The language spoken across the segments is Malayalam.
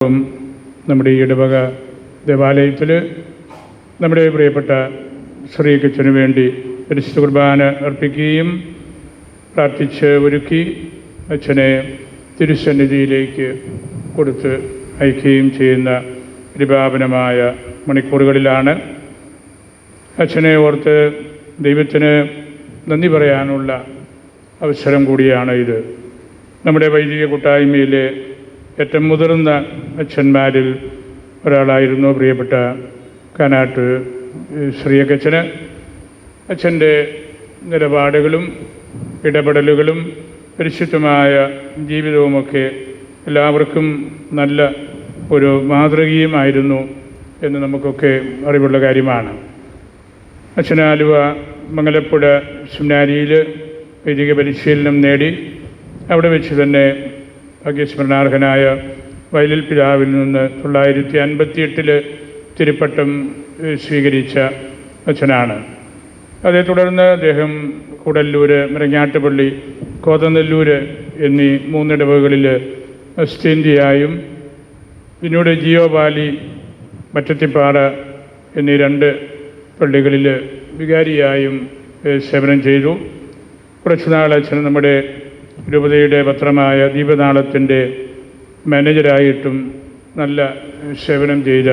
നമ്മുടെ ഈ ഇടവക ദേവാലയത്തിൽ നമ്മുടെ പ്രിയപ്പെട്ട ശ്രീകച്ചനു വേണ്ടി പരിശുദ്ധ കുർബാന അർപ്പിക്കുകയും പ്രാർത്ഥിച്ച് ഒരുക്കി അച്ഛനെ തിരുസന്നിധിയിലേക്ക് കൊടുത്ത് അയക്കുകയും ചെയ്യുന്ന പരിപാവനമായ മണിക്കൂറുകളിലാണ്. അച്ഛനെ ഓർത്ത് ദൈവത്തിന് നന്ദി പറയാനുള്ള അവസരം കൂടിയാണ് ഇത്. നമ്മുടെ വൈദിക കൂട്ടായ്മയിലെ ഏറ്റവും മുതിർന്ന അച്ഛന്മാരിൽ ഒരാളായിരുന്നു പ്രിയപ്പെട്ട കാനാട്ട് ശ്രീകച്ചന്. അച്ഛൻ്റെ നിലപാടുകളും ഇടപെടലുകളും പരിശുദ്ധമായ ജീവിതവുമൊക്കെ എല്ലാവർക്കും നല്ല ഒരു മാതൃകയുമായിരുന്നു എന്ന് നമുക്കൊക്കെ അറിവുള്ള കാര്യമാണ്. അച്ഛൻ ആലുവ മംഗലപ്പുഴ സെമിനാരിയിൽ വൈദിക പരിശീലനം നേടി അവിടെ വെച്ച് തന്നെ ഭാഗ്യസ്മരണാർഹനായ വയലിൽ പിതാവിൽ നിന്ന് 1958 തിരുപ്പട്ടം സ്വീകരിച്ച അച്ഛനാണ്. അതേ തുടർന്ന് അദ്ദേഹം കൂടല്ലൂർ, മരങ്ങാട്ടുപള്ളി, കോതനെല്ലൂർ എന്നീ 3 ഇടവകളിൽ അസിസ്റ്റന്റായും പിന്നീട് ജിയോവാലി, മറ്റത്തിപ്പാറ എന്നീ 2 പള്ളികളിൽ വികാരിയായും സേവനം ചെയ്തു. കുറച്ചുനാൾ അച്ഛൻ നമ്മുടെ രൂപതയുടെ പത്രമായ ദീപനാളത്തിൻ്റെ മാനേജരായിട്ടും നല്ല സേവനം ചെയ്ത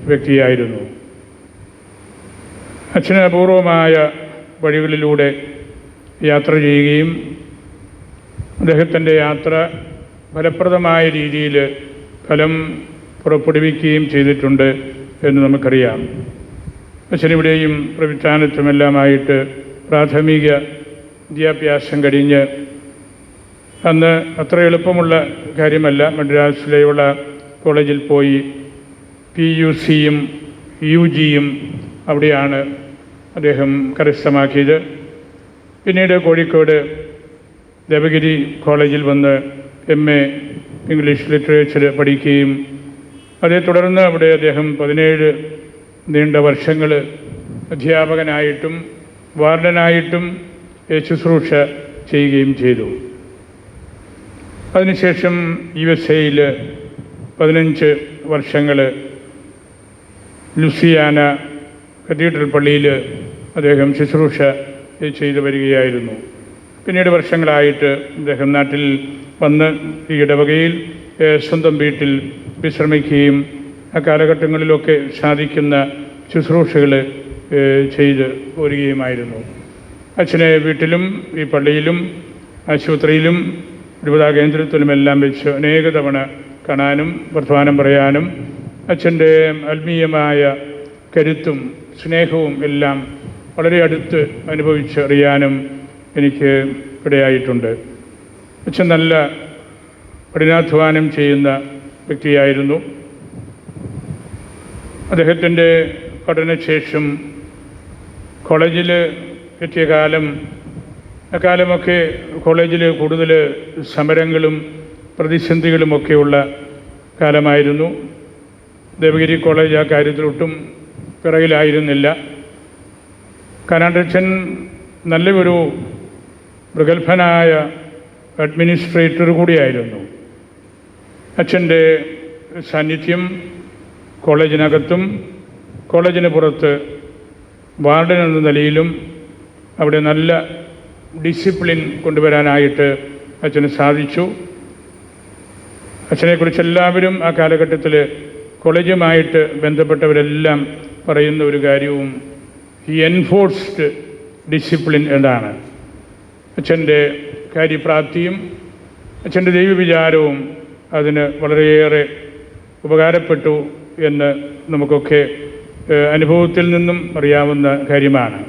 വ്യക്തിയായിരുന്നു. അച്ഛന് അപൂർവമായ വഴികളിലൂടെ യാത്ര ചെയ്യുകയും അദ്ദേഹത്തിൻ്റെ യാത്ര ഫലപ്രദമായ രീതിയിൽ ഫലം പുറപ്പെടുവിക്കുകയും ചെയ്തിട്ടുണ്ട് എന്ന് നമുക്കറിയാം. അച്ഛനിവിടെയും പ്രവിധാനത്തുമെല്ലാമായിട്ട് പ്രാഥമിക വിദ്യാഭ്യാസം കഴിഞ്ഞ് അന്ന് അത്ര എളുപ്പമുള്ള കാര്യമല്ല. മദ്രാസിലെയുള്ള കോളേജിൽ പോയി PUCയും UGയും അവിടെയാണ് അദ്ദേഹം കരസ്ഥമാക്കിയത്. പിന്നീട് കോഴിക്കോട് ദേവഗിരി കോളേജിൽ വന്ന് MA ഇംഗ്ലീഷ് ലിറ്ററേച്ചർ പഠിക്കുകയും അതേ തുടർന്ന് അവിടെ അദ്ദേഹം 17 നീണ്ട വർഷങ്ങൾ അധ്യാപകനായിട്ടും വാർഡനായിട്ടും ശുശ്രൂഷ ചെയ്യുകയും ചെയ്തു. അതിനുശേഷം USA-യിൽ 15 വർഷങ്ങൾ ലൂസിയാന കത്തീഡ്രൽ പള്ളിയിൽ അദ്ദേഹം ശുശ്രൂഷ ചെയ്തു വരികയായിരുന്നു. പിന്നീട് വർഷങ്ങളായിട്ട് അദ്ദേഹം നാട്ടിൽ വന്ന് ഈ ഇടവകയിൽ സ്വന്തം വീട്ടിൽ വിശ്രമിക്കുകയും ആ കാലഘട്ടങ്ങളിലൊക്കെ സാധിക്കുന്ന ശുശ്രൂഷകൾ ചെയ്ത് വരികയുമായിരുന്നു. അച്ഛനെ വീട്ടിലും ഈ പള്ളിയിലും ആശുപത്രിയിലും രൂപതാ കേന്ദ്രത്തിലുമെല്ലാം വെച്ച് അനേക തവണ കാണാനും വർത്തമാനം പറയാനും അച്ഛൻ്റെ ആത്മീയമായ കരുത്തും സ്നേഹവും എല്ലാം വളരെ അടുത്ത് അനുഭവിച്ചറിയാനും എനിക്ക് ഇടയായിട്ടുണ്ട്. അച്ഛൻ നല്ല കഠിനാധ്വാനം ചെയ്യുന്ന വ്യക്തിയായിരുന്നു. അദ്ദേഹത്തിൻ്റെ പഠനശേഷം കോളേജിൽ എത്തിയ അക്കാലമൊക്കെ കോളേജിൽ കൂടുതൽ സമരങ്ങളും പ്രതിസന്ധികളുമൊക്കെയുള്ള കാലമായിരുന്നു. ദേവഗിരി കോളേജ് ആ കാര്യത്തിൽ ഒട്ടും പിറകിലായിരുന്നില്ല. കാനാട്ടച്ഛൻ നല്ലൊരു പ്രഗത്ഭനായ അഡ്മിനിസ്ട്രേറ്റർ കൂടിയായിരുന്നു. അച്ഛൻ്റെ സാന്നിധ്യം കോളേജിനകത്തും കോളേജിന് പുറത്ത് വാർഡൻ എന്ന നിലയിലും അവിടെ നല്ല ഡിസിപ്ലിൻ കൊണ്ടുവരാനായിട്ട് അച്ഛന് സാധിച്ചു. അച്ഛനെക്കുറിച്ച് എല്ലാവരും ആ കാലഘട്ടത്തിൽ കോളേജുമായിട്ട് ബന്ധപ്പെട്ടവരെല്ലാം പറയുന്ന ഒരു കാര്യവും ഈ എൻഫോഴ്സ്ഡ് ഡിസിപ്ലിൻ എന്നാണ്. അച്ഛൻ്റെ കാര്യപ്രാപ്തിയും അച്ഛൻ്റെ ദൈവവിചാരവും അതിന് വളരെയേറെ ഉപകാരപ്പെട്ടു എന്ന് നമുക്കൊക്കെ അനുഭവത്തിൽ നിന്നും അറിയാവുന്ന കാര്യമാണ്.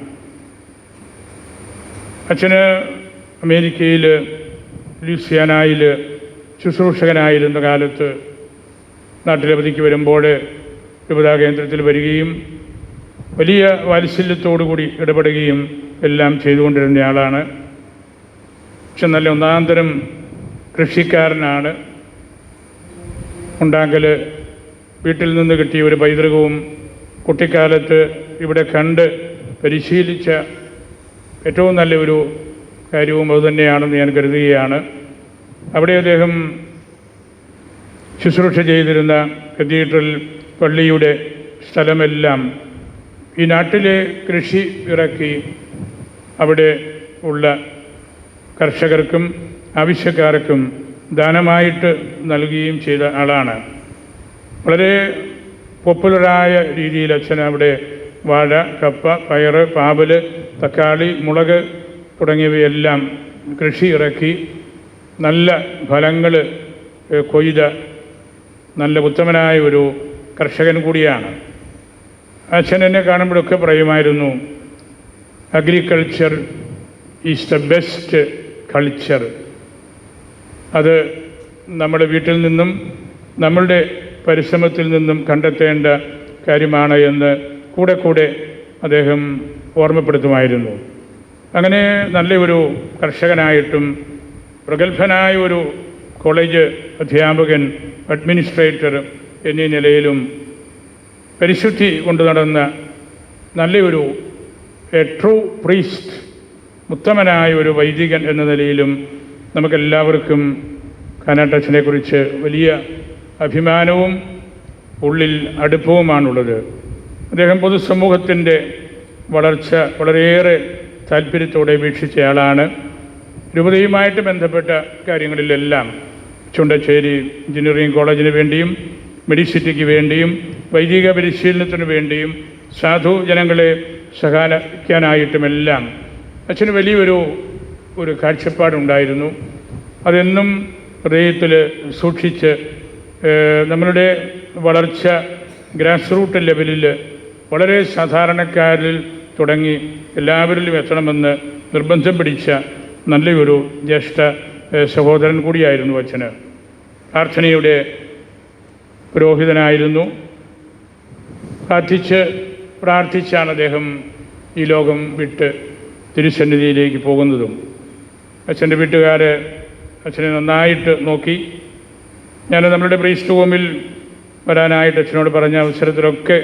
അച്ഛന് അമേരിക്കയിൽ ലൂസിയാനയിൽ ശുശ്രൂഷകനായിരുന്ന കാലത്ത് നാട്ടിലവധിക്ക് വരുമ്പോൾ രൂപതാ കേന്ദ്രത്തിൽ വരികയും വലിയ വാത്സല്യത്തോടുകൂടി ഇടപെടുകയും എല്ലാം ചെയ്തുകൊണ്ടിരുന്നയാളാണ്. പക്ഷെ നല്ല ഒന്നാന്തരം കൃഷിക്കാരനാണ്. ഉണ്ടാങ്കൽ വീട്ടിൽ നിന്ന് കിട്ടിയ ഒരു പൈതൃകവും കുട്ടിക്കാലത്ത് ഇവിടെ കണ്ട് പരിശീലിച്ച ഏറ്റവും നല്ലൊരു കാര്യവും അതുതന്നെയാണെന്ന് ഞാൻ കരുതുകയാണ്. അവിടെ അദ്ദേഹം ശുശ്രൂഷ ചെയ്തിരുന്ന കത്തീഡ്രൽ പള്ളിയുടെ സ്ഥലമെല്ലാം ഈ നാട്ടിലെ കൃഷി ഇറക്കി അവിടെ ഉള്ള കർഷകർക്കും ആവശ്യക്കാർക്കും ദാനമായിട്ട് നൽകുകയും ചെയ്ത ആളാണ്. വളരെ പോപ്പുലറായ രീതിയിൽ അച്ഛൻ അവിടെ വാഴ, കപ്പ, പയർ, പാവൽ, തക്കാളി, മുളക് തുടങ്ങിയവയെല്ലാം കൃഷി ഇറക്കി നല്ല ഫലങ്ങൾ കൊയ്ത നല്ല ഉത്തമനായ ഒരു കർഷകൻ കൂടിയാണ്. അച്ഛൻ എന്നെ കാണുമ്പോഴൊക്കെ പറയുമായിരുന്നു, agriculture is the best culture. അത് നമ്മുടെ വീട്ടിൽ നിന്നും നമ്മളുടെ പരിശ്രമത്തിൽ നിന്നും കണ്ടെത്തേണ്ട കാര്യമാണ് എന്ന് കൂടെ കൂടെ അദ്ദേഹം ഓർമ്മപ്പെടുത്തുമായിരുന്നു. അങ്ങനെ നല്ലൊരു കർഷകനായിട്ടും പ്രഗത്ഭനായ ഒരു കോളേജ് അധ്യാപകൻ, അഡ്മിനിസ്ട്രേറ്റർ എന്നീ നിലയിലും പരിശുദ്ധി കൊണ്ടു നടന്ന നല്ലൊരു ട്രൂ പ്രീസ്റ്റ്, ഉത്തമനായ ഒരു വൈദികൻ എന്ന നിലയിലും നമുക്കെല്ലാവർക്കും കാനാട്ടച്ഛനെക്കുറിച്ച് വലിയ അഭിമാനവും ഉള്ളിൽ അടുപ്പവുമാണുള്ളത്. അദ്ദേഹം പൊതുസമൂഹത്തിൻ്റെ വളർച്ച വളരെയേറെ താല്പര്യത്തോടെ വീക്ഷിച്ചയാളാണ്. രൂപതയുമായിട്ട് ബന്ധപ്പെട്ട കാര്യങ്ങളിലെല്ലാം ചുണ്ടച്ചേരി എഞ്ചിനീയറിംഗ് കോളേജിന് വേണ്ടിയും മെഡിസിറ്റിക്ക് വേണ്ടിയും വൈദിക പരിശീലനത്തിന് വേണ്ടിയും സാധു ജനങ്ങളെ സഹായിക്കാനായിട്ടുമെല്ലാം അച്ഛന് വലിയൊരു കാഴ്ചപ്പാടുണ്ടായിരുന്നു. അതെന്നും ഹൃദയത്തിൽ സൂക്ഷിച്ച് നമ്മളുടെ വളർച്ച ഗ്രാസ് റൂട്ട് ലെവലിൽ വളരെ സാധാരണക്കാരിൽ തുടങ്ങി എല്ലാവരിലും എത്തണമെന്ന് നിർബന്ധം പിടിച്ച നല്ലൊരു ജ്യേഷ്ഠ സഹോദരൻ കൂടിയായിരുന്നു അച്ഛന്. പ്രാർത്ഥനയുടെ പുരോഹിതനായിരുന്നു. പ്രാർത്ഥിച്ചാണ് അദ്ദേഹം ഈ ലോകം വിട്ട് തിരുസന്നിധിയിലേക്ക് പോകുന്നതും. അച്ഛൻ്റെ വീട്ടുകാർ അച്ഛനെ നന്നായിട്ട് നോക്കി. ഞാൻ നമ്മുടെ പ്രീസ്റ്റ് ഹോമിൽ വരാനായിട്ട് അച്ഛനോട് പറഞ്ഞ അവസരത്തിലൊക്കെ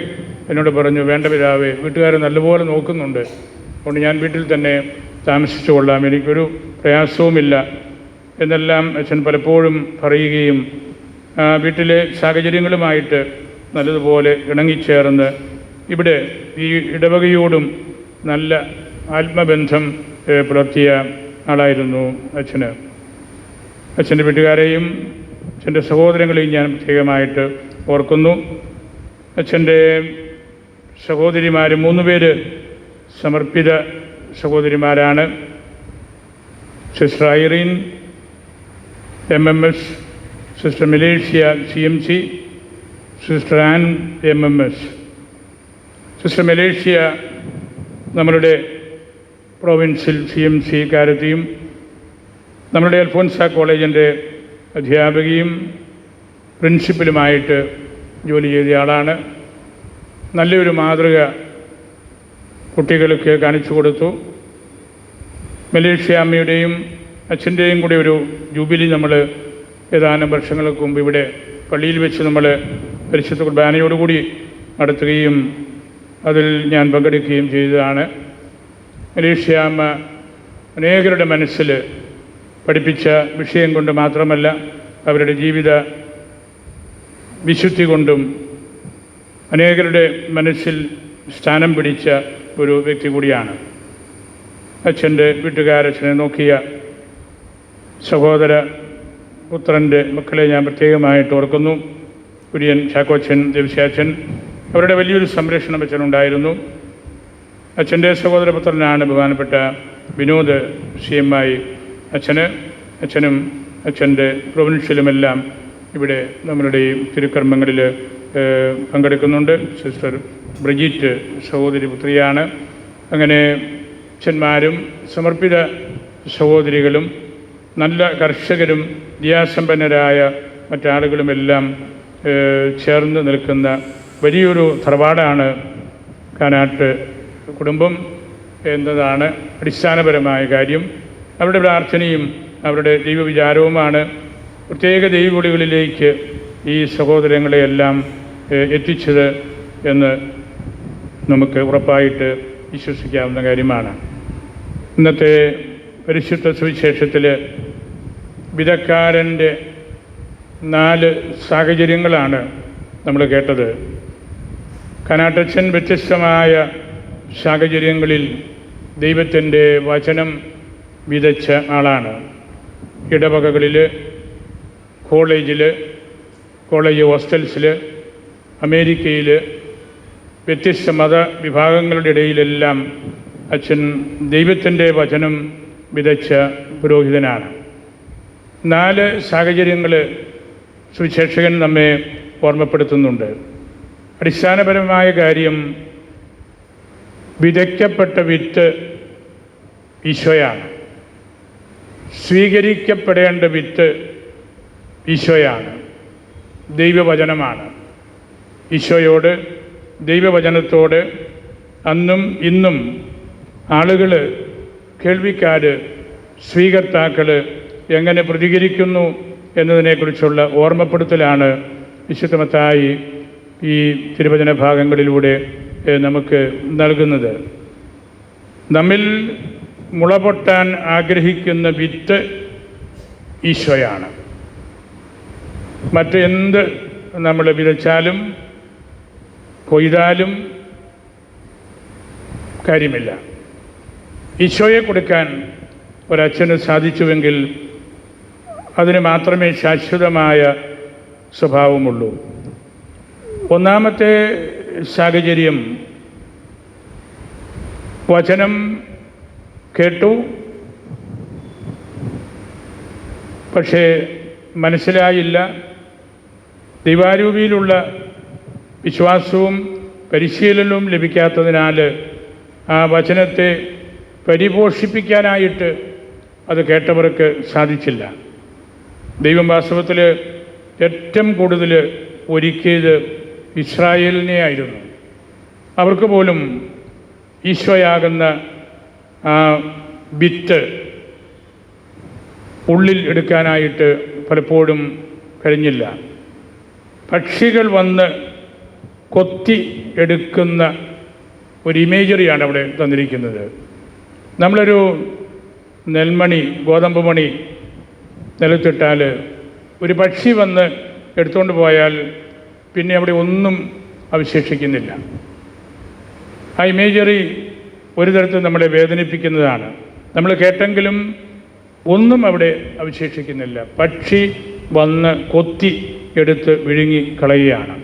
എന്നോട് പറഞ്ഞു, വേണ്ട പിതാവേ, വീട്ടുകാർ നല്ലപോലെ നോക്കുന്നുണ്ട്, അതുകൊണ്ട് ഞാൻ വീട്ടിൽ തന്നെ താമസിച്ചു കൊള്ളാം, എനിക്കൊരു പ്രയാസവുമില്ല എന്നെല്ലാം അച്ഛൻ പലപ്പോഴും പറയുകയും വീട്ടിലെ സാഹചര്യങ്ങളുമായിട്ട് നല്ലതുപോലെ ഇണങ്ങിച്ചേർന്ന് ഇവിടെ ഈ ഇടവകയോടും നല്ല ആത്മബന്ധം പുലർത്തിയ ആളായിരുന്നു അച്ഛന്. അച്ഛൻ്റെ വീട്ടുകാരെയും അച്ഛൻ്റെ സഹോദരങ്ങളെയും ഞാൻ പ്രത്യേകമായിട്ട് ഓർക്കുന്നു. അച്ഛൻ്റെ സഹോദരിമാർ 3 പേര് സമർപ്പിത സഹോദരിമാരാണ്. Sister Irene MMS, sister Malaysia CMC, sister Ann MMS. Sister Malaysia നമ്മളുടെ പ്രൊവിൻസിൽ CMC കാരത്തെയും നമ്മളുടെ അൽഫോൻസ കോളേജിൻ്റെ അധ്യാപകയും പ്രിൻസിപ്പലുമായിട്ട് ജോലി ചെയ്ത ആളാണ്. നല്ലൊരു മാതൃക കുട്ടികൾക്ക് കാണിച്ചു കൊടുത്തു. മലേഷ്യ അമ്മയുടെയും അച്ഛൻ്റെയും കൂടി ഒരു ജൂബിലി നമ്മൾ ഏതാനും വർഷങ്ങൾക്ക് മുമ്പ് ഇവിടെ പള്ളിയിൽ വെച്ച് നമ്മൾ പരിശുദ്ധ കുർബാനയോടുകൂടി നടത്തുകയും അതിൽ ഞാൻ പങ്കെടുക്കുകയും ചെയ്തതാണ്. മലേഷ്യ അമ്മ അനേകരുടെ മനസ്സിൽ പഠിപ്പിച്ച വിഷയം കൊണ്ട് മാത്രമല്ല, അവരുടെ ജീവിത വിശുദ്ധി കൊണ്ടും അനേകരുടെ മനസ്സിൽ സ്ഥാനം പിടിച്ച ഒരു വ്യക്തി കൂടിയാണ്. അച്ഛൻ്റെ വീട്ടുകാരച്ഛനെ നോക്കിയ സഹോദര പുത്രൻ്റെ മക്കളെ ഞാൻ പ്രത്യേകമായിട്ട് ഓർക്കുന്നു. കുര്യൻ ചാക്കോച്ചൻ, ദേവസ്യാച്ചൻ, അവരുടെ വലിയൊരു സംരക്ഷണം അച്ഛനുണ്ടായിരുന്നു. അച്ഛൻ്റെ സഹോദരപുത്രനാണ് ബഹുമാനപ്പെട്ട വിനോദ് CMI അച്ഛനും അച്ഛൻ്റെ പ്രൊവിൻഷ്യലുമെല്ലാം ഇവിടെ നമ്മളുടെ ഈ തിരുക്കർമ്മങ്ങളിൽ പങ്കെടുക്കുന്നുണ്ട്. സിസ്റ്റർ ബ്രിജിറ്റ് സഹോദരി പുത്രിയാണ്. അങ്ങനെ അച്ഛന്മാരും സമർപ്പിത സഹോദരികളും നല്ല കർഷകരും വിദ്യാസമ്പന്നരായ മറ്റാളുകളുമെല്ലാം ചേർന്ന് നിൽക്കുന്ന വലിയൊരു തറവാടാണ് കാനാട്ട് കുടുംബം എന്നതാണ് അടിസ്ഥാനപരമായ കാര്യം. അവരുടെ പ്രാർത്ഥനയും അവരുടെ ദൈവവിചാരവുമാണ് പ്രത്യേക ദൈവവിളികളിലേക്ക് ഈ സഹോദരങ്ങളെയെല്ലാം എത്തിച്ചത് എന്ന് നമുക്ക് ഉറപ്പായിട്ട് വിശ്വസിക്കാവുന്ന കാര്യമാണ്. ഇന്നത്തെ പരിശുദ്ധ സുവിശേഷത്തിൽ വിധക്കാരൻ്റെ 4 സാഹചര്യങ്ങളാണ് നമ്മൾ കേട്ടത്. കനാട്ടച്ചൻ വ്യത്യസ്തമായ സാഹചര്യങ്ങളിൽ ദൈവത്തിൻ്റെ വചനം വിതച്ച ആളാണ്. ഇടവകകളിൽ, കോളേജ് ഹോസ്റ്റൽസിൽ, അമേരിക്കയിൽ, വ്യത്യസ്ത മതവിഭാഗങ്ങളുടെ ഇടയിലെല്ലാം അച്ഛൻ ദൈവത്തിൻ്റെ വചനം വിതച്ച പുരോഹിതനാണ്. 4 സാഹചര്യങ്ങൾ സുവിശേഷകൻ നമ്മെ ഓർമ്മപ്പെടുത്തുന്നുണ്ട്. അടിസ്ഥാനപരമായ കാര്യം, വിതയ്ക്കപ്പെട്ട വിത്ത് ഈശോയാണ്. സ്വീകരിക്കപ്പെടേണ്ട വിത്ത് ഈശോയാണ്, ദൈവവചനമാണ്. ഈശോയോട്, ദൈവവചനത്തോട് അന്നും ഇന്നും ആളുകൾ, കേൾവിക്കാർ, സ്വീകർത്താക്കൾ എങ്ങനെ പ്രതികരിക്കുന്നു എന്നതിനെക്കുറിച്ചുള്ള ഓർമ്മപ്പെടുത്തലാണ് വിശുദ്ധ മത്തായി ഈ തിരുവചന ഭാഗങ്ങളിലൂടെ നമുക്ക് നൽകുന്നത്. നമ്മിൽ മുളപൊട്ടാൻ ആഗ്രഹിക്കുന്ന വിത്ത് ഈശോയാണ്. മറ്റെന്ത് നമ്മൾ വിതച്ചാലും കൊയ്താലും കാര്യമില്ല. ഈശോയെ കൊടുക്കാൻ ഒരച്ഛന് സാധിച്ചുവെങ്കിൽ അതിന് മാത്രമേ ശാശ്വതമായ സ്വഭാവമുള്ളൂ. ഒന്നാമത്തെ സാഹചര്യം, വചനം കേട്ടു, പക്ഷേ മനസ്സിലായില്ല. ദൈവാരൂപിയിലുള്ള വിശ്വാസവും പരിശീലനവും ലഭിക്കാത്തതിനാൽ ആ വചനത്തെ പരിപോഷിപ്പിക്കാനായിട്ട് അത് കേട്ടവർക്ക് സാധിച്ചില്ല. ദൈവം വാസ്തവത്തിൽ ഏറ്റവും കൂടുതൽ ഒരുക്കിയത് ഇസ്രായേലിനെ ആയിരുന്നു. അവർക്ക് പോലും ഈശോയാകുന്ന ആ വിത്ത് ഉള്ളിൽ എടുക്കാനായിട്ട് പലപ്പോഴും കഴിഞ്ഞില്ല. പക്ഷികൾ വന്ന് കൊത്തി എടുക്കുന്ന ഒരു ഇമേജറിയാണ് അവിടെ തന്നിരിക്കുന്നത്. നമ്മളൊരു നെൽമണി, ഗോതമ്പ് മണി നിലത്തിട്ടാൽ ഒരു പക്ഷി വന്ന് എടുത്തുകൊണ്ട് പോയാൽ പിന്നെ അവിടെ ഒന്നും അവശേഷിക്കുന്നില്ല. ആ ഇമേജറി ഒരു തരത്തിൽ നമ്മളെ വേദനിപ്പിക്കുന്നതാണ്. നമ്മൾ കേട്ടെങ്കിലും ഒന്നും അവിടെ അവശേഷിക്കുന്നില്ല. പക്ഷി വന്ന് കൊത്തി എടുത്ത് വിഴുങ്ങി കളയുകയാണ്.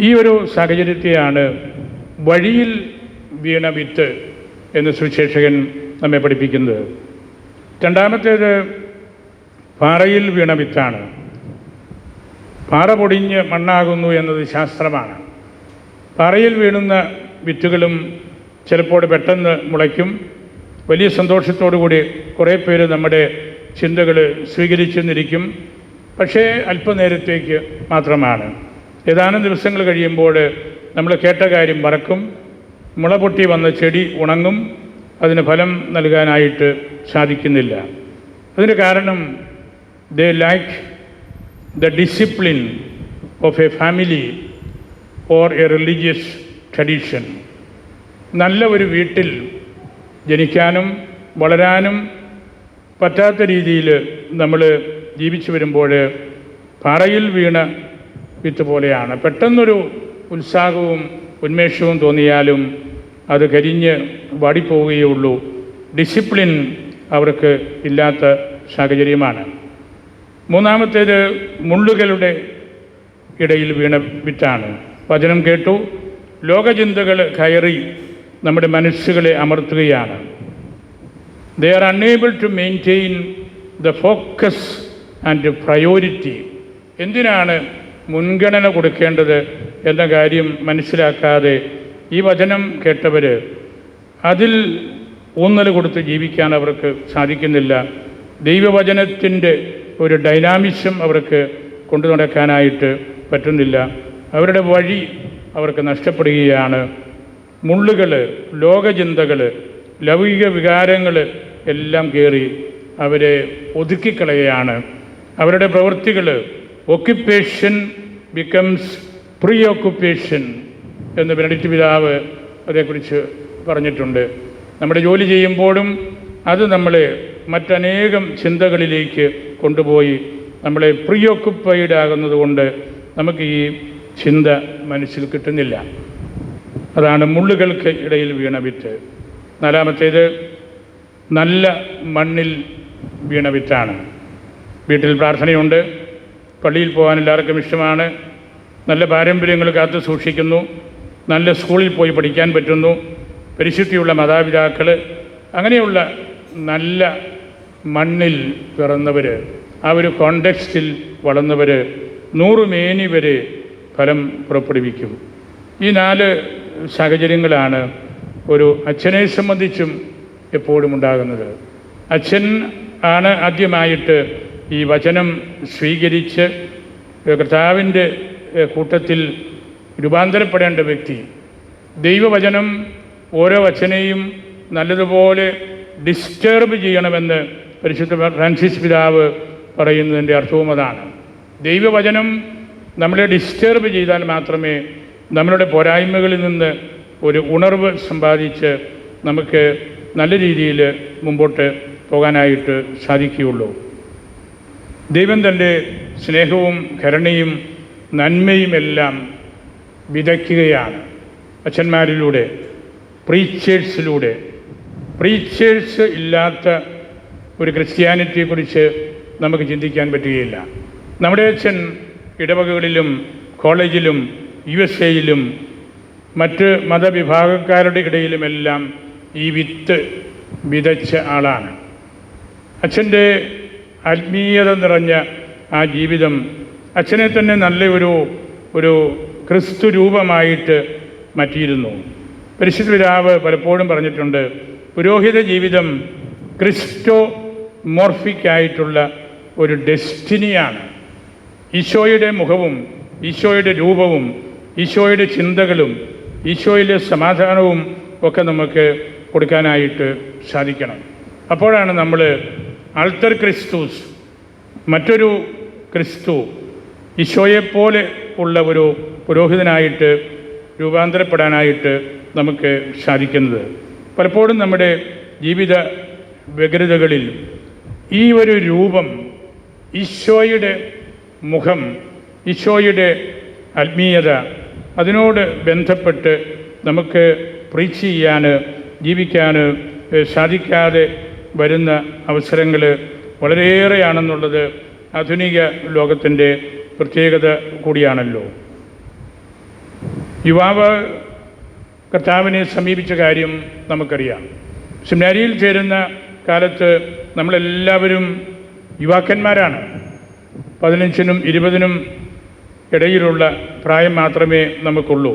ഈ ഒരു സാഹചര്യത്തെയാണ് വഴിയിൽ വീണ വിത്ത് എന്ന് സുവിശേഷകൻ നമ്മെ പഠിപ്പിക്കുന്നത്. രണ്ടാമത്തേത് പാറയിൽ വീണ വിത്താണ്. പാറ പൊടിഞ്ഞ് മണ്ണാകുന്നു എന്നത് ശാസ്ത്രമാണ്. പാറയിൽ വീണുന്ന വിത്തുകളും ചിലപ്പോൾ പെട്ടെന്ന് മുളയ്ക്കും. വലിയ സന്തോഷത്തോടു കൂടി കുറേ പേര് നമ്മുടെ ചിന്തകൾ സ്വീകരിച്ചെന്നിരിക്കും. പക്ഷേ അല്പനേരത്തേക്ക് മാത്രമാണ്. ഏതാനും ദിവസങ്ങൾ കഴിയുമ്പോൾ നമ്മൾ കേട്ട കാര്യം മറക്കും. മുള പൊട്ടി വന്ന ചെടി ഉണങ്ങും. അതിന് ഫലം നൽകാനായിട്ട് സാധിക്കുന്നില്ല. അതിന് കാരണം they lack the discipline of a family or a religious tradition. നല്ല ഒരു വീട്ടിൽ ജനിക്കാനും വളരാനും പറ്റാത്ത രീതിയിൽ നമ്മൾ ജീവിച്ചു വരുമ്പോൾ പാറയിൽ വീണ വിത്ത് പോലെയാണ്. പെട്ടെന്നൊരു ഉത്സാഹവും ഉന്മേഷവും തോന്നിയാലും അത് കരിഞ്ഞ് വാടിപ്പോവുകയുള്ളൂ. ഡിസിപ്ലിൻ അവർക്ക് ഇല്ലാത്ത സാഹചര്യമാണ്. മൂന്നാമത്തേത് മുള്ളുകളുടെ ഇടയിൽ വീണ വിത്താണ്. വചനം കേട്ടു, ലോകചിന്തകൾ കയറി നമ്മുടെ മനസ്സുകളെ അമർത്തുകയാണ്. They are unable to maintain the focus and priority. എന്തിനാണ് മുൻഗണന കൊടുക്കേണ്ടത് എന്ന കാര്യം മനസ്സിലാക്കാതെ ഈ വചനം കേട്ടവർ അതിൽ ഊന്നൽ കൊടുത്ത് ജീവിക്കാൻ അവർക്ക് സാധിക്കുന്നില്ല. ദൈവവചനത്തിൻ്റെ ഒരു ഡൈനാമിസം അവർക്ക് കൊണ്ടു നടക്കാനായിട്ട് പറ്റുന്നില്ല. അവരുടെ വഴി അവർക്ക് നഷ്ടപ്പെടുകയാണ്. മുള്ളുകൾ, ലോകചിന്തകൾ, ലൗകിക വികാരങ്ങൾ എല്ലാം കയറി അവരെ ഒതുക്കിക്കളയുകയാണ്. അവരുടെ പ്രവൃത്തികൾ ഒക്യുപ്പേഷൻ ബിക്കംസ് പ്രീ ഓക്കുപ്പേഷൻ എന്ന് ബെനഡിക്റ്റ് പിതാവ് അതേക്കുറിച്ച് പറഞ്ഞിട്ടുണ്ട്. നമ്മുടെ ജോലി ചെയ്യുമ്പോഴും അത് നമ്മളെ മറ്റനേകം ചിന്തകളിലേക്ക് കൊണ്ടുപോയി നമ്മളെ പ്രിയോക്കുപ്പൈഡ് ആകുന്നത് കൊണ്ട് നമുക്ക് ഈ ചിന്ത മനസ്സിൽ കിട്ടുന്നില്ല. അതാണ് മുള്ളുകൾക്ക് ഇടയിൽ വീണ വിത്ത്. നാലാമത്തേത് നല്ല മണ്ണിൽ വീണ വിത്താണ്. വീട്ടിൽ പ്രാർത്ഥനയുണ്ട്, പള്ളിയിൽ പോകാൻ എല്ലാവർക്കും ഇഷ്ടമാണ്, നല്ല പാരമ്പര്യങ്ങൾ കാത്തു സൂക്ഷിക്കുന്നു, നല്ല സ്കൂളിൽ പോയി പഠിക്കാൻ പറ്റുന്നു, പരിശുദ്ധിയുള്ള മാതാപിതാക്കൾ, അങ്ങനെയുള്ള നല്ല മണ്ണിൽ പിറന്നവർ, ആ ഒരു കോണ്ടെക്സ്റ്റിൽ വളർന്നവർ 100 മേനി വരെ ഫലം പുറപ്പെടുവിക്കും. ഈ 4 സാഹചര്യങ്ങളാണ് ഒരു അച്ഛനെ സംബന്ധിച്ചും എപ്പോഴും ഉണ്ടാകുന്നത്. അച്ഛൻ ആണ് ആദ്യമായിട്ട് ഈ വചനം സ്വീകരിച്ച് കർത്താവിൻ്റെ കൂട്ടത്തിൽ രൂപാന്തരപ്പെടേണ്ട വ്യക്തി. ദൈവവചനം ഓരോ അച്ഛനെയും നല്ലതുപോലെ ഡിസ്റ്റർബ് ചെയ്യണമെന്ന് പരിശുദ്ധ ഫ്രാൻസിസ് പിതാവ് പറയുന്നതിൻ്റെ അർത്ഥവും അതാണ്. ദൈവവചനം നമ്മളെ ഡിസ്റ്റർബ് ചെയ്താൽ മാത്രമേ നമ്മളുടെ പോരായ്മകളിൽ നിന്ന് ഒരു ഉണർവ് സമ്പാദിച്ച് നമുക്ക് നല്ല രീതിയിൽ മുമ്പോട്ട് പോകാനായിട്ട് സാധിക്കുകയുള്ളൂ. ദൈവം തൻ്റെ സ്നേഹവും കരുണയും നന്മയുമെല്ലാം വിതയ്ക്കുകയാണ് അച്ഛന്മാരിലൂടെ, പ്രീച്ചേഴ്സിലൂടെ. പ്രീച്ചേഴ്സ് ഇല്ലാത്ത ഒരു ക്രിസ്ത്യാനിറ്റിയെക്കുറിച്ച് നമുക്ക് ചിന്തിക്കാൻ പറ്റുകയില്ല. നമ്മുടെ അച്ഛൻ ഇടവകകളിലും കോളേജിലും USA-യിലും മറ്റ് മതവിഭാഗക്കാരുടെ ഇടയിലുമെല്ലാം ഈ വിത്ത് വിതച്ച ആളാണ്. അച്ഛൻ്റെ ആത്മീയത നിറഞ്ഞ ആ ജീവിതം അച്ഛനെ തന്നെ നല്ല ഒരു ക്രിസ്തു രൂപമായിട്ട് മാറ്റിയിരുന്നു. പരിശുദ്ധ പിതാവ് പലപ്പോഴും പറഞ്ഞിട്ടുണ്ട്, പുരോഹിത ജീവിതം ക്രിസ്റ്റോ മോർഫിക്കായിട്ടുള്ള ഒരു ഡെസ്റ്റിനിയാണ്. ഈശോയുടെ മുഖവും ഈശോയുടെ രൂപവും ഈശോയുടെ ചിന്തകളും ഈശോയിലെ സമാധാനവും ഒക്കെ നമുക്ക് കൊടുക്കാനായിട്ട് സാധിക്കണം. അപ്പോഴാണ് നമ്മൾ ആൾട്ടർ ക്രിസ്തുസ്, മറ്റൊരു ക്രിസ്തു, ഈശോയെപ്പോലെ ഉള്ള ഒരു പുരോഹിതനായിട്ട് രൂപാന്തരപ്പെടാനായിട്ട് നമുക്ക് സാധിക്കുന്നത്. പലപ്പോഴും നമ്മുടെ ജീവിത വ്യഗ്രതകളിൽ ഈ ഒരു രൂപം, ഈശോയുടെ മുഖം, ഈശോയുടെ ആത്മീയത, അതിനോട് ബന്ധപ്പെട്ട് നമുക്ക് പ്രീച്ച് ചെയ്യാൻ, ജീവിക്കാൻ സാധിക്കാതെ വരുന്ന അവസരങ്ങൾ വളരെയേറെയാണെന്നുള്ളത് ആധുനിക ലോകത്തിൻ്റെ പ്രത്യേകത കൂടിയാണല്ലോ. യുവാവ് കർത്താവിനെ സമീപിച്ച കാര്യം നമുക്കറിയാം. സെമിനാരിയിൽ ചേരുന്ന കാലത്ത് നമ്മളെല്ലാവരും യുവാക്കന്മാരാണ്. 15-നും 20-നും ഇടയിലുള്ള പ്രായം മാത്രമേ നമുക്കുള്ളൂ.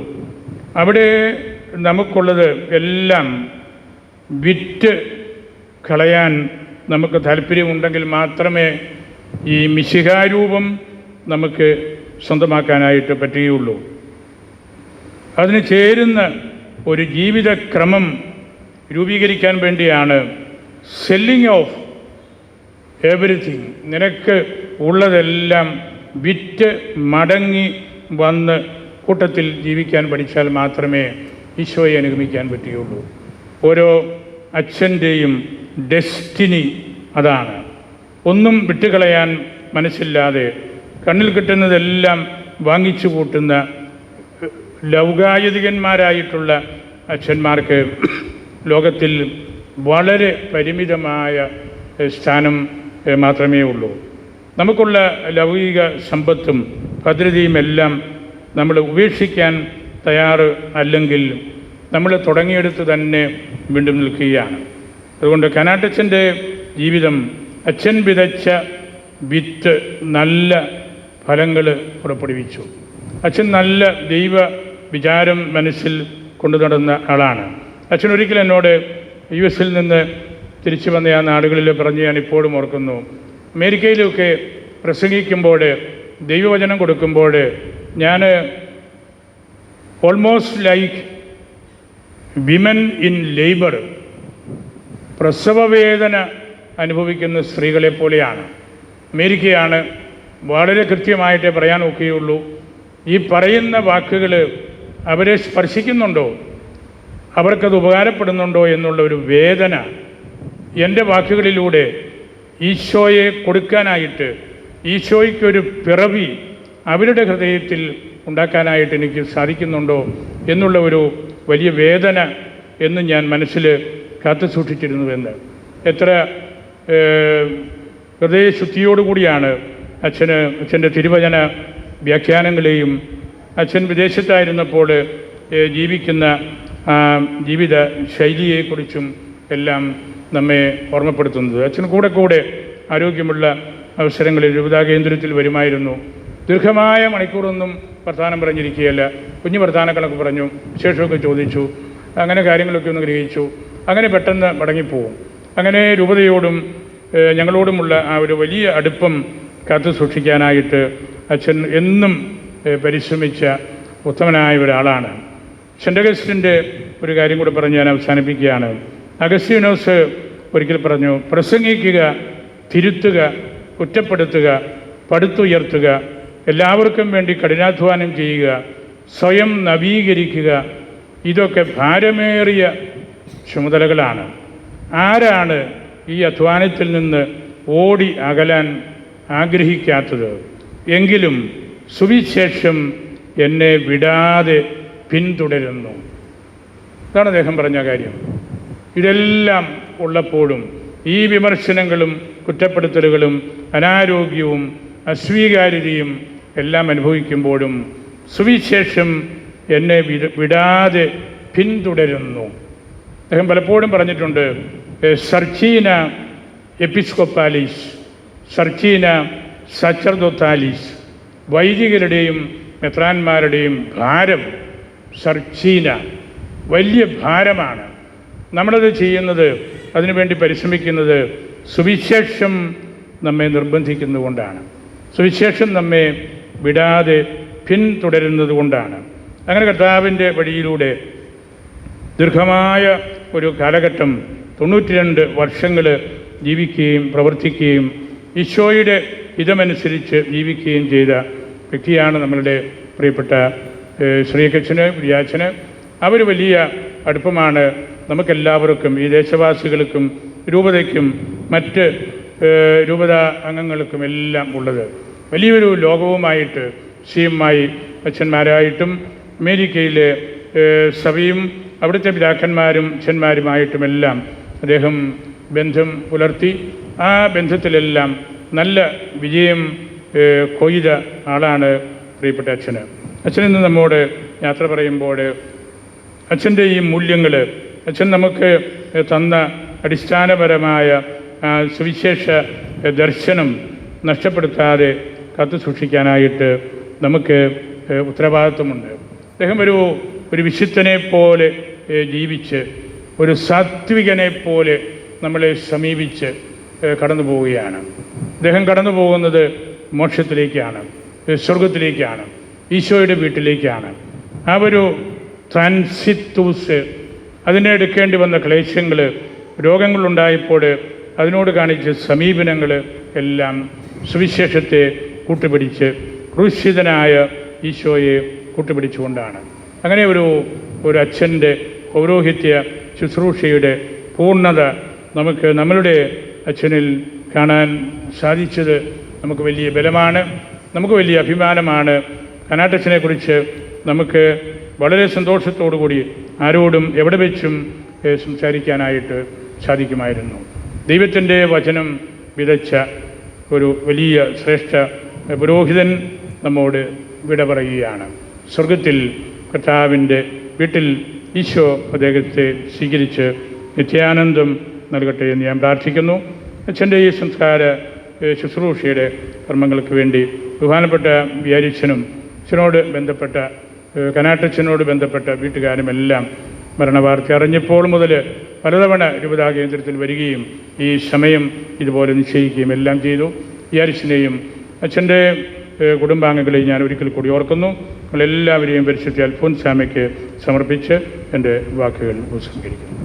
അവിടെ നമുക്കുള്ളത് എല്ലാം വിറ്റ് കളയാൻ നമുക്ക് താല്പര്യമുണ്ടെങ്കിൽ മാത്രമേ ഈ മിശിഹാരൂപം നമുക്ക് സ്വന്തമാക്കാനായിട്ട് പറ്റുകയുള്ളൂ. അതിന് ചേരുന്ന ഒരു ജീവിതക്രമം രൂപീകരിക്കാൻ വേണ്ടിയാണ് സെല്ലിങ് ഓഫ് എവരിത്തിങ്. നിനക്ക് ഉള്ളതെല്ലാം വിറ്റ് മടങ്ങി വന്ന് കൂട്ടത്തിൽ ജീവിക്കാൻ പഠിച്ചാൽ മാത്രമേ ഈശോയെ അനുഗമിക്കാൻ പറ്റുകയുള്ളൂ. ഓരോ അച്ഛൻ്റെയും ഡെസ്റ്റിനി അതാണ്. ഒന്നും വിട്ടുകളയാൻ മനസ്സില്ലാതെ കണ്ണിൽ കിട്ടുന്നതെല്ലാം വാങ്ങിച്ചു കൂട്ടുന്ന ലൗകായുധികന്മാരായിട്ടുള്ള അച്ഛന്മാർക്ക് ലോകത്തിൽ വളരെ പരിമിതമായ സ്ഥാനം മാത്രമേ ഉള്ളൂ. നമുക്കുള്ള ലൗകിക സമ്പത്തും ഭദ്രതയുമെല്ലാം നമ്മൾ ഉപേക്ഷിക്കാൻ തയ്യാറ് അല്ലെങ്കിൽ നമ്മൾ തുടങ്ങിയെടുത്ത് തന്നെ വീണ്ടും നിൽക്കുകയാണ്. അതുകൊണ്ട് കനാട്ടച്ഛൻ്റെ ജീവിതം, അച്ഛൻ വിതച്ച വിത്ത് നല്ല ഫലങ്ങൾ പുറപ്പെടുവിച്ചു. അച്ഛൻ നല്ല ദൈവ വിചാരം മനസ്സിൽ കൊണ്ടു നടന്ന ആളാണ്. അച്ഛൻ ഒരിക്കൽ എന്നോട് US-ൽ നിന്ന് തിരിച്ചു വന്ന ആ നാടുകളിൽ പറഞ്ഞ് ഞാൻ ഇപ്പോഴും ഓർക്കുന്നു. അമേരിക്കയിലൊക്കെ പ്രസംഗിക്കുമ്പോൾ, ദൈവവചനം കൊടുക്കുമ്പോൾ ഞാൻ almost like women in labour, പ്രസവവേദന അനുഭവിക്കുന്ന സ്ത്രീകളെ പോലെയാണ്. അമേരിക്കയാണ്, വളരെ കൃത്യമായിട്ടേ പറയാൻ ഒക്കെയുള്ളൂ. ഈ പറയുന്ന വാക്കുകൾ അവരെ സ്പർശിക്കുന്നുണ്ടോ, അവർക്കത് ഉപകാരപ്പെടുന്നുണ്ടോ എന്നുള്ള ഒരു വേദന എൻ്റെ വാക്കുകളിലൂടെ ഈശോയെ കൊടുക്കാനായിട്ട്, ഈശോയ്ക്കൊരു പിറവി അവരുടെ ഹൃദയത്തിൽ ഉണ്ടാക്കാനായിട്ട് എനിക്ക് സാധിക്കുന്നുണ്ടോ എന്നുള്ള ഒരു വലിയ വേദന എന്ന് ഞാൻ മനസ്സിൽ കാത്തു സൂക്ഷിച്ചിരുന്നുവെന്ന്. എത്ര ഹൃദയശുദ്ധിയോടുകൂടിയാണ് അച്ഛൻ്റെ തിരുവചന വ്യാഖ്യാനങ്ങളെയും അച്ഛൻ വിദേശത്തായിരുന്നപ്പോൾ ജീവിക്കുന്ന ജീവിത ശൈലിയെക്കുറിച്ചും എല്ലാം നമ്മെ ഓർമ്മപ്പെടുത്തുന്നത്. അച്ഛൻ കൂടെ ആരോഗ്യമുള്ള അവസരങ്ങളിൽ രൂപതാ കേന്ദ്രത്തിൽ വരുമായിരുന്നു. ദീർഘമായ മണിക്കൂറൊന്നും വർത്തമാനം പറഞ്ഞിരിക്കുകയല്ല, കുഞ്ഞു വർത്തമാനങ്ങളൊക്കെ പറഞ്ഞു, വിശേഷമൊക്കെ ചോദിച്ചു, അങ്ങനെ കാര്യങ്ങളൊക്കെ ഒന്ന് ഗ്രഹിച്ചു, അങ്ങനെ പെട്ടെന്ന് മടങ്ങിപ്പോവും. അങ്ങനെ രൂപതയോടും ഞങ്ങളോടുമുള്ള ആ ഒരു വലിയ അടുപ്പം കാത്തു സൂക്ഷിക്കാനായിട്ട് അച്ഛൻ എന്നും പരിശ്രമിച്ച ഉത്തമനായ ഒരാളാണ്. സെൻ്റ് അഗസ്റ്റിൻ്റെ ഒരു കാര്യം കൂടെ പറഞ്ഞ് ഞാൻ അവസാനിപ്പിക്കുകയാണ്. അഗസ്തീനോസ് ഒരിക്കൽ പറഞ്ഞു, പ്രസംഗിക്കുക, തിരുത്തുക, കുറ്റപ്പെടുത്തുക, പടുത്തുയർത്തുക, എല്ലാവർക്കും വേണ്ടി കഠിനാധ്വാനം ചെയ്യുക, സ്വയം നവീകരിക്കുക, ഇതൊക്കെ ഭാരമേറിയ ചുമതലകളാണ്. ആരാണ് ഈ അധ്വാനത്തിൽ നിന്ന് ഓടി അകലാൻ ആഗ്രഹിക്കാത്തത്? എങ്കിലും സുവിശേഷം എന്നെ വിടാതെ പിന്തുടരുന്നു. അതാണ് അദ്ദേഹം പറഞ്ഞ കാര്യം. ഇതെല്ലാം ഉള്ളപ്പോഴും ഈ വിമർശനങ്ങളും കുറ്റപ്പെടുത്തലുകളും അനാരോഗ്യവും അസ്വീകാര്യതയും എല്ലാം അനുഭവിക്കുമ്പോഴും സുവിശേഷം എന്നെ വിടാതെ പിന്തുടരുന്നു. അദ്ദേഹം പലപ്പോഴും പറഞ്ഞിട്ടുണ്ട്, സർച്ചീന എപ്പിസ്കോപ്പാലിസ്, സർച്ചീന സച്ചർദോത്താലിസ്, വൈദികരുടെയും മെത്രാന്മാരുടെയും ഭാരം സർച്ചീന, വലിയ ഭാരമാണ്. നമ്മളത് ചെയ്യുന്നത്, അതിനുവേണ്ടി പരിശ്രമിക്കുന്നത് സുവിശേഷം നമ്മെ നിർബന്ധിക്കുന്നതുകൊണ്ടാണ്, സുവിശേഷം നമ്മെ വിടാതെ പിന്തുടരുന്നത് കൊണ്ടാണ്. അങ്ങനെ കർത്താവിൻ്റെ വഴിയിലൂടെ ദീർഘമായ ഒരു കാലഘട്ടം 92 വർഷങ്ങൾ ജീവിക്കുകയും പ്രവർത്തിക്കുകയും ഈശോയുടെ ഹിതമനുസരിച്ച് ജീവിക്കുകയും ചെയ്ത വ്യക്തിയാണ് നമ്മളുടെ പ്രിയപ്പെട്ട ശ്രീകച്ഛന്, പ്രിയാച്ചന്. അവർ വലിയ അടുപ്പമാണ് നമുക്കെല്ലാവർക്കും, ഈ ദേശവാസികൾക്കും രൂപതയ്ക്കും മറ്റ് രൂപത അംഗങ്ങൾക്കും എല്ലാം ഉള്ളത്. വലിയൊരു ലോകവുമായിട്ട് സിഎമ്മായി അച്ഛന്മാരായിട്ടും അമേരിക്കയിലെ സഭയും അവിടുത്തെ പിതാക്കന്മാരും അച്ഛന്മാരുമായിട്ടുമെല്ലാം അദ്ദേഹം ബന്ധം പുലർത്തി. ആ ബന്ധത്തിലെല്ലാം നല്ല വിജയം കൊയ്ത ആളാണ് പ്രിയപ്പെട്ട അച്ഛന്. അച്ഛനിന്ന് നമ്മോട് യാത്ര പറയുമ്പോൾ അച്ഛൻ്റെ ഈ മൂല്യങ്ങൾ, അച്ഛൻ നമുക്ക് തന്ന അടിസ്ഥാനപരമായ സുവിശേഷ ദർശനം നഷ്ടപ്പെടുത്താതെ കാത്തു സൂക്ഷിക്കാനായിട്ട് നമുക്ക് ഉത്തരവാദിത്വമുണ്ട്. അദ്ദേഹം ഒരു വിശുദ്ധനെ പോലെ ജീവിച്ച്, ഒരു സാത്വികനെ പോലെ നമ്മളെ സമീപിച്ച് കടന്നു പോവുകയാണ്. അദ്ദേഹം കടന്നു പോകുന്നത് മോക്ഷത്തിലേക്കാണ്, സ്വർഗത്തിലേക്കാണ്, ഈശോയുടെ വീട്ടിലേക്കാണ്. ആ ഒരു ട്രാൻസിറ്റൂസ്, അതിനെ എടുക്കേണ്ടി വന്ന ക്ലേശങ്ങൾ, രോഗങ്ങളുണ്ടായപ്പോൾ അതിനോട് കാണിച്ച സമീപനങ്ങൾ എല്ലാം സുവിശേഷത്തെ കൂട്ടുപിടിച്ച് ക്രൂശിതനായ ഈശോയെ കൂട്ടുപിടിച്ചുകൊണ്ടാണ്. അങ്ങനെ ഒരു അച്ഛൻ്റെ പൗരോഹിത്യ ശുശ്രൂഷയുടെ പൂർണ്ണത നമുക്ക് നമ്മളുടെ അച്ഛനിൽ കാണാൻ സാധിച്ചത് നമുക്ക് വലിയ ബലമാണ്, നമുക്ക് വലിയ അഭിമാനമാണ്. കനാട്ടച്ഛനെക്കുറിച്ച് നമുക്ക് വളരെ സന്തോഷത്തോടുകൂടി ആരോടും എവിടെ വെച്ചും സംസാരിക്കാനായിട്ട് സാധിക്കുമായിരുന്നു. ദൈവത്തിൻ്റെ വചനം വിതച്ച ഒരു വലിയ ശ്രേഷ്ഠ പുരോഹിതൻ നമ്മോട് വിട പറയുകയാണ്. സ്വർഗത്തിൽ കർത്താവിൻ്റെ വീട്ടിൽ ഈശോ അദ്ദേഹത്തെ സ്വീകരിച്ച് നിത്യാനന്ദം നൽകട്ടെ എന്ന് ഞാൻ പ്രാർത്ഥിക്കുന്നു. അച്ഛൻ്റെ ഈ സംസ്കാര ശുശ്രൂഷയുടെ കർമ്മങ്ങൾക്ക് വേണ്ടി ബഹുമാനപ്പെട്ട വിയാരിച്ചനും അച്ഛനോട് ബന്ധപ്പെട്ട കനാട്ടച്ഛനോട് ബന്ധപ്പെട്ട വീട്ടുകാരുമെല്ലാം മരണവാർത്ത അറിഞ്ഞപ്പോൾ മുതൽ പലതവണ രൂപതാ കേന്ദ്രത്തിൽ വരികയും ഈ സമയം ഇതുപോലെ നിശ്ചയിക്കുകയും എല്ലാം ചെയ്തു. വിയാരിച്ചനെയും അച്ഛൻ്റെ കുടുംബാംഗങ്ങളെയും ഞാൻ ഒരിക്കൽ കൂടി ഓർക്കുന്നു. നിങ്ങളെല്ലാവരെയും പരിശുദ്ധ അൽഫോൻസാമയ്ക്ക് സമർപ്പിച്ച് എൻ്റെ വാക്കുകൾ ഉപസംഹരിക്കുന്നു.